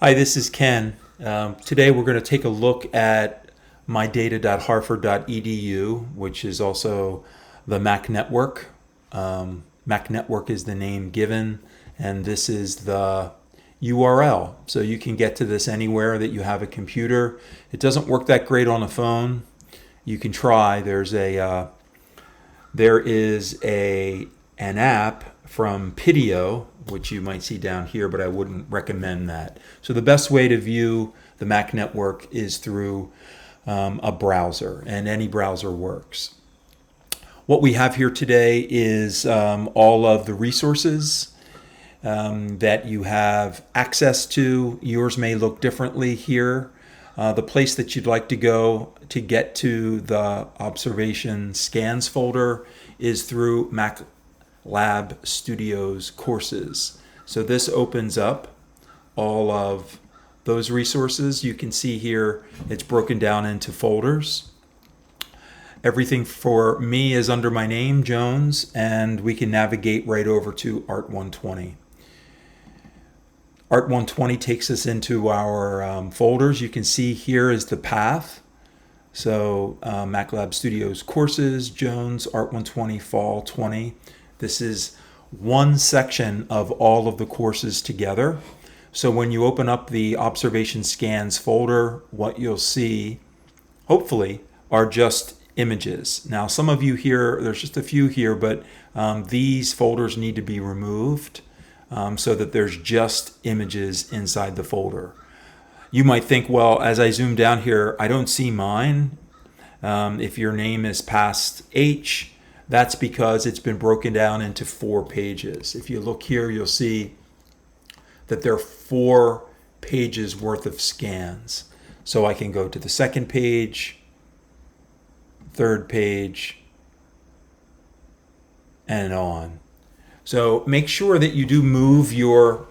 Hi, this is Ken. Today we're going to take a look at mydata.harford.edu, which is also the MacNetwork. MacNetwork is the name given, and this is the URL. So you can get to this anywhere that you have a computer. It doesn't work that great on a phone. You can try. There is an app from Pidio, which you might see down here, but I wouldn't recommend that. So the best way to view the Mac network is through a browser, and any browser works. What we have here today is all of the resources that you have access to. Yours may look differently here. The place that you'd like to go to get to the observation scans folder is through MacLab Studios courses. So this opens up all of those resources. You can see here it's broken down into folders. Everything for me is under my name, Jones, and we can navigate right over to Art 120. Art 120 takes us into our folders. You can see here is the path. So MacLab Studios courses, Jones, Art 120, Fall 20. This is one section of all of the courses together. So when you open up the observation scans folder, what you'll see, hopefully, are just images. Now, some of you here, there's just a few here, but these folders need to be removed so that there's just images inside the folder. You might think, well, as I zoom down here, I don't see mine. If your name is past H, that's because it's been broken down into 4 pages. If you look here, you'll see that there are 4 pages worth of scans. So I can go to the second page, third page, and on. So make sure that you do move your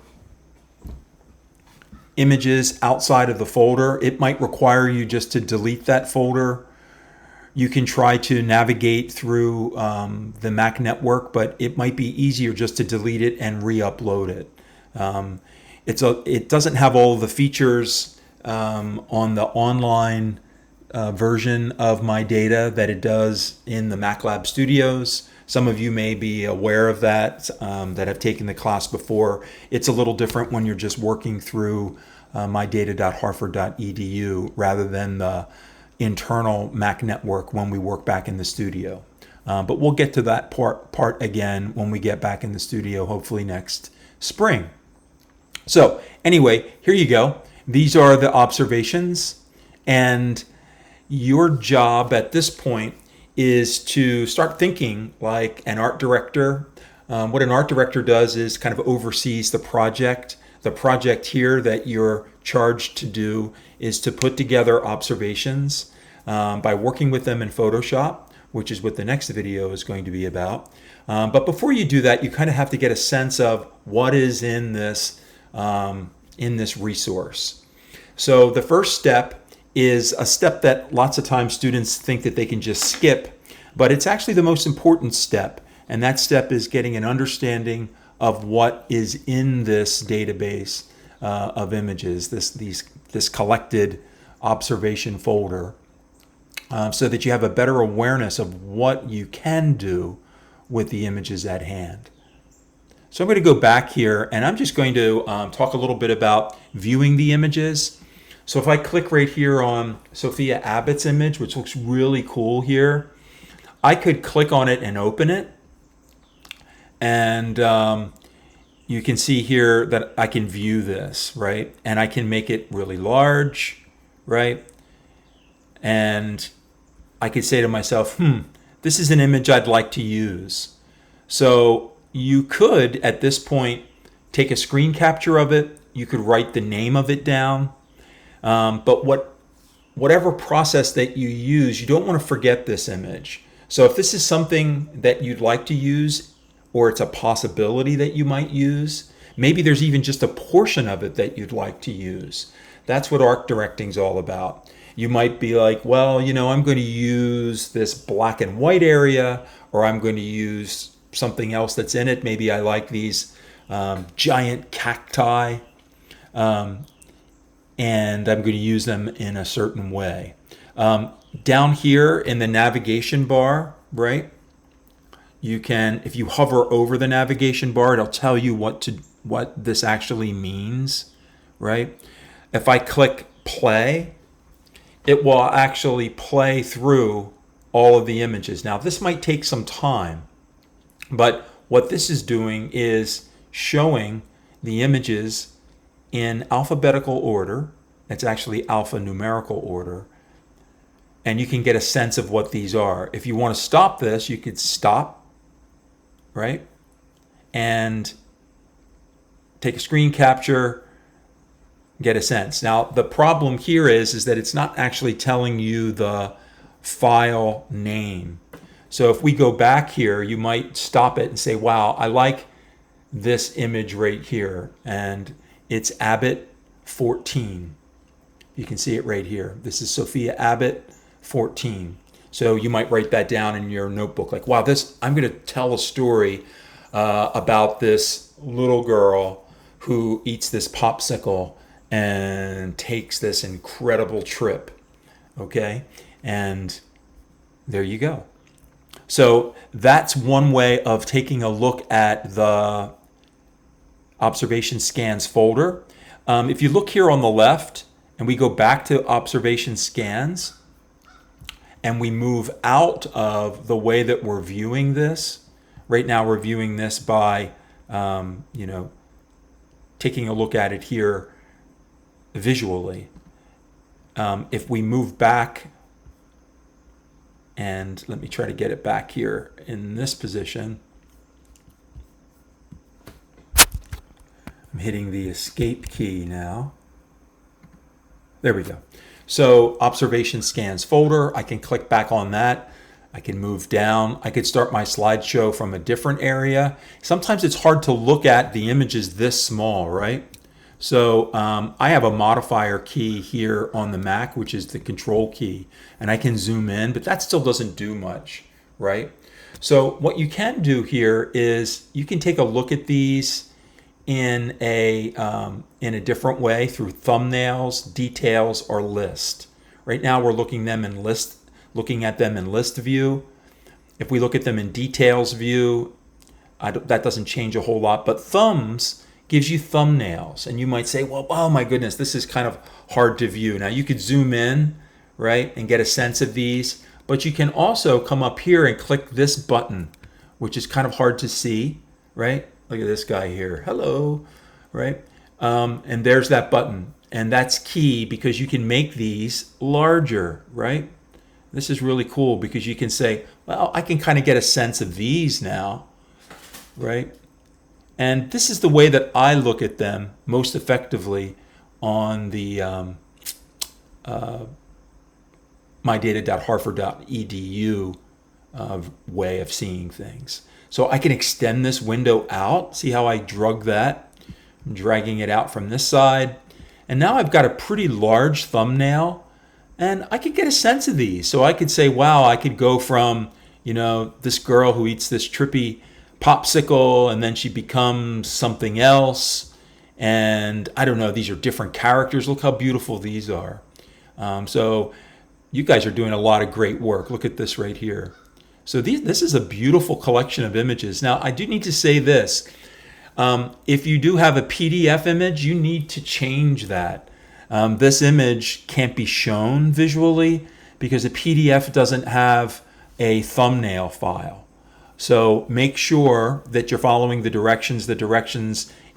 images outside of the folder. It might require you just to delete that folder. You can try to navigate through the Mac network, but it might be easier just to delete it and re-upload it. It doesn't have all the features on the online version of MyData that it does in the MacLab Studios. Some of you may be aware of that have taken the class before. It's a little different when you're just working through mydata.harford.edu rather than the internal Mac network when we work back in the studio. But we'll get to that part again when we get back in the studio, hopefully next spring. So anyway, here you go. These are the observations, and your job at this point is to start thinking like an art director. What an art director does is kind of oversees the project. The project here that you're charged to do is to put together observations by working with them in Photoshop, which is what the next video is going to be about. But before you do that, you kind of have to get a sense of what is in this resource. So the first step is a step that lots of times students think that they can just skip, but it's actually the most important step. And that step is getting an understanding of what is in this database of images, this collected observation folder, so that you have a better awareness of what you can do with the images at hand. So I'm going to go back here, and I'm just going to talk a little bit about viewing the images. So if I click right here on Sophia Abbott's image, which looks really cool here, I could click on it and open it. And you can see here that I can view this, right? And I can make it really large, right? And I could say to myself, this is an image I'd like to use. So you could, at this point, take a screen capture of it. You could write the name of it down. But whatever process that you use, you don't want to forget this image. So if this is something that you'd like to use, or it's a possibility that you might use, maybe there's even just a portion of it that you'd like to use. That's what art directing is all about. You might be like, well, I'm going to use this black and white area, or I'm going to use something else that's in it. Maybe I like these giant cacti. and I'm going to use them in a certain way. Down here in the navigation bar, right? You can, if you hover over the navigation bar, it'll tell you what this actually means, right? If I click play, it will actually play through all of the images. Now, this might take some time, but what this is doing is showing the images in alphabetical order. It's actually alphanumerical order. And you can get a sense of what these are. If you want to stop this, you could stop, right? And take a screen capture, get a sense. Now, the problem here is that it's not actually telling you the file name. So if we go back here, you might stop it and say, wow, I like this image right here. And it's Abbott 14. You can see it right here. This is Sophia Abbott 14. So you might write that down in your notebook. Like, wow, I'm going to tell a story about this little girl who eats this popsicle and takes this incredible trip. Okay? And there you go. So that's one way of taking a look at the observation scans folder. If you look here on the left and we go back to observation scans and we move out of the way that we're viewing this, right now we're viewing this by, taking a look at it here visually. If we move back, and let me try to get it back here in this position. I'm hitting the escape key now. There we go. So observation scans folder, I can click back on that. I can move down. I could start my slideshow from a different area. Sometimes it's hard to look at the images this small, right? So I have a modifier key here on the Mac, which is the control key, and I can zoom in, but that still doesn't do much, right? So what you can do here is you can take a look at these in a different way through thumbnails, details, or list. Right now we're looking at them in list view. If we look at them in details view, that doesn't change a whole lot, but thumbs gives you thumbnails, and you might say, well, oh my goodness, this is kind of hard to view. Now you could zoom in, right, and get a sense of these, but you can also come up here and click this button, which is kind of hard to see, right? Look at this guy here, hello, right? And there's that button, and that's key because you can make these larger, right? This is really cool because you can say, well, I can kind of get a sense of these now, right? And this is the way that I look at them most effectively on the mydata.harford.edu way of seeing things. So I can extend this window out. See how I drug that? I'm dragging it out from this side. And now I've got a pretty large thumbnail, and I could get a sense of these. So I could say, wow, I could go from, this girl who eats this trippy popsicle, and then she becomes something else, and I don't know, these are different characters. Look how beautiful these are. So you guys are doing a lot of great work. Look at this right here. So this is a beautiful collection of images. Now I do need to say this, if you do have a PDF image, you need to change that. This image can't be shown visually because a PDF doesn't have a thumbnail file. So make sure that you're following the directions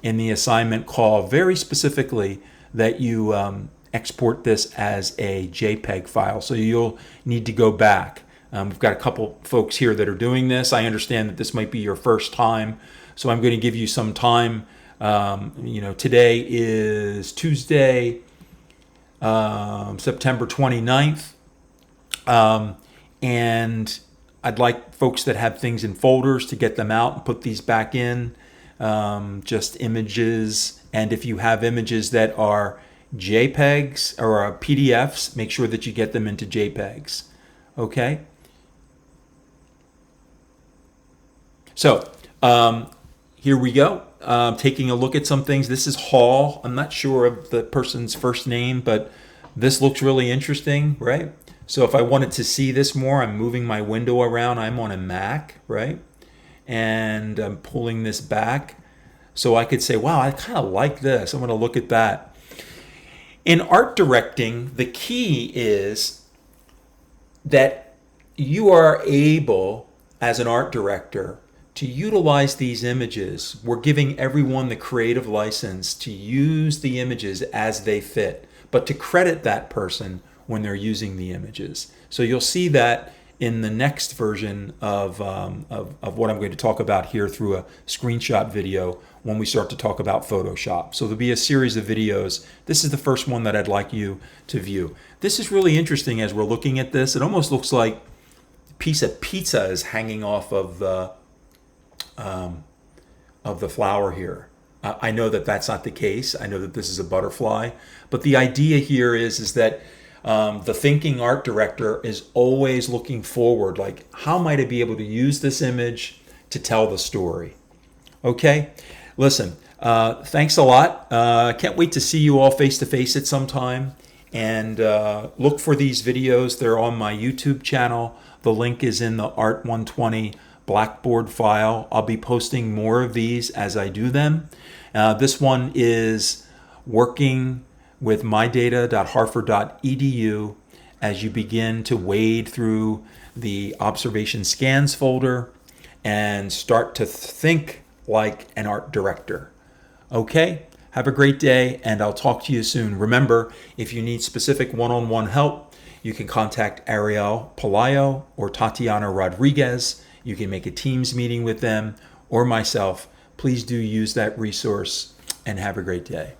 in the assignment call very specifically, that you export this as a JPEG file. So you'll need to go back. We've got a couple folks here that are doing this. I understand that this might be your first time, so I'm going to give you some time. Today is Tuesday, September 29th, and I'd like folks that have things in folders to get them out and put these back in, just images. And if you have images that are JPEGs or PDFs, make sure that you get them into JPEGs. Okay? So here we go. Taking a look at some things. This is Hall. I'm not sure of the person's first name, but this looks really interesting, right? So if I wanted to see this more, I'm moving my window around. I'm on a Mac, right? And I'm pulling this back. So I could say, wow, I kind of like this. I'm going to look at that. In art directing, the key is that you are able, as an art director, to utilize these images. We're giving everyone the creative license to use the images as they fit, but to credit that person when they're using the images. So you'll see that in the next version of what I'm going to talk about here through a screenshot video when we start to talk about Photoshop. So there'll be a series of videos. This is the first one that I'd like you to view. This is really interesting as we're looking at this. It almost looks like a piece of pizza is hanging off of the flower here. I know that that's not the case. I know that this is a butterfly, but the idea here is that the thinking art director is always looking forward, like how might I be able to use this image to tell the story? Okay, listen, thanks a lot. Can't wait to see you all face to face at some time, and look for these videos. They're on my YouTube channel. The link is in the Art 120 Blackboard file. I'll be posting more of these as I do them. This one is working with mydata.harford.edu as you begin to wade through the observation scans folder and start to think like an art director. Okay, have a great day, and I'll talk to you soon. Remember, if you need specific one-on-one help, you can contact Ariel Palayo or Tatiana Rodriguez. You can make a Teams meeting with them or myself. Please do use that resource, and have a great day.